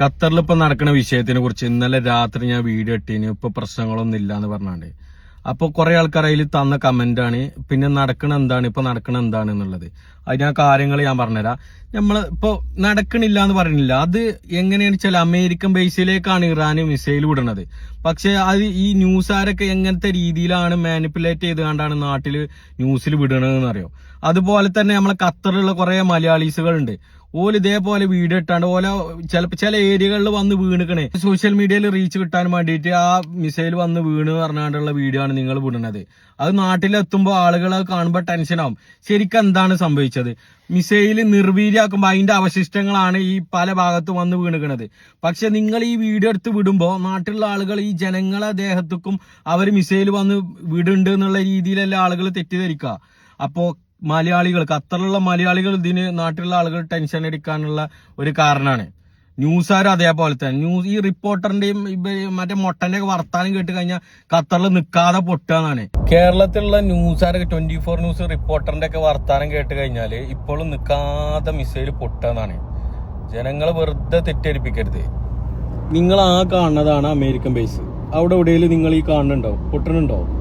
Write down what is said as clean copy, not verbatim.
ഖത്തറിൽ ഇപ്പൊ നടക്കുന്ന വിഷയത്തിനെ കുറിച്ച് ഇന്നലെ രാത്രി ഞാൻ വീഡിയോ ഇട്ടീന്. ഇപ്പൊ പ്രശ്നങ്ങളൊന്നും ഇല്ല എന്ന് പറഞ്ഞാണ്ട്. അപ്പൊ കുറെ ആൾക്കാർ അതിൽ തന്ന കമന്റ് ആണ് പിന്നെ നടക്കണ എന്താണ് എന്നുള്ളത്. അത് ഞാൻ കാര്യങ്ങൾ ഞാൻ പറഞ്ഞുതരാം. നമ്മൾ ഇപ്പൊ നടക്കണില്ല എന്ന് പറയുന്നില്ല. അത് എങ്ങനെയാണെന്ന് വെച്ചാൽ അമേരിക്കൻ ബേസിലേക്കാണ് ഇറാന് മിസൈൽ വിടുന്നത്. പക്ഷെ അത് ഈ ന്യൂസുകാരൊക്കെ എങ്ങനത്തെ രീതിയിലാണ് മാനിപ്പുലേറ്റ് ചെയ്തുകൊണ്ടാണ് നാട്ടില് ന്യൂസിൽ വിടണതെന്ന് അറിയോ. അതുപോലെ തന്നെ നമ്മളെ ഖത്തറിലുള്ള കുറെ മലയാളീസുകളുണ്ട്. ഓല് ഇതേപോലെ വീഡിയോ ഇട്ടാണ്ട് ഓല ചിലപ്പോ ചില ഏരിയകളിൽ വന്ന് വീണിക്കണേ. സോഷ്യൽ മീഡിയയിൽ റീച്ച് കിട്ടാൻ വേണ്ടിയിട്ട് ആ മിസൈൽ വന്ന് വീണ് പറഞ്ഞാണ്ടുള്ള വീഡിയോ ആണ് നിങ്ങൾ വിടുന്നത്. അത് നാട്ടിലെത്തുമ്പോൾ ആളുകൾ കാണുമ്പോൾ ടെൻഷനാവും. ശരിക്കും എന്താണ് സംഭവിച്ചത്? മിസൈൽ നിർവീര്യാക്കുമ്പോൾ അതിന്റെ അവശിഷ്ടങ്ങളാണ് ഈ പല ഭാഗത്തും വന്ന് വീണിക്കണത്. പക്ഷെ നിങ്ങൾ ഈ വീഡിയോ എടുത്ത് വിടുമ്പോൾ നാട്ടിലുള്ള ആളുകൾ ഈ ജനങ്ങളെ ദേഹത്തേക്കും അവർ മിസൈൽ വന്ന് വിടുന്നുണ്ട് എന്നുള്ള രീതിയിലല്ല ആളുകൾ തെറ്റിദ്ധരിക്കുക. അപ്പോ മലയാളികൾ, ഖത്തറിലുള്ള മലയാളികൾ ഇതിന് നാട്ടിലുള്ള ആളുകൾ ടെൻഷൻ അടിക്കാനുള്ള ഒരു കാരണമാണ്. ന്യൂസുകാരും അതേപോലെ തന്നെ ഈ റിപ്പോർട്ടറിന്റെയും മറ്റേ മൊട്ടന്റെ ഒക്കെ വർത്താനം കേട്ട് കഴിഞ്ഞാൽ ഖത്തറിൽ നിൽക്കാതെ പൊട്ടുകയെന്നാണ്. കേരളത്തിലുള്ള ന്യൂസുകാരൊക്കെ 24 ന്യൂസ് റിപ്പോർട്ടറിന്റെ ഒക്കെ വർത്താനം കേട്ട് കഴിഞ്ഞാല് ഇപ്പോഴും നിൽക്കാതെ മിസൈൽ പൊട്ടുകയെന്നാണ്. ജനങ്ങളെ വെറുതെ തെറ്റിദ്ധരിപ്പിക്കരുത്. നിങ്ങൾ ആ കാണുന്നതാണ് അമേരിക്കൻ ബേസ്. അവിടെ എവിടെയെങ്കിലും നിങ്ങൾ ഈ കാണുന്നുണ്ടോ? പൊട്ടണുണ്ടോ?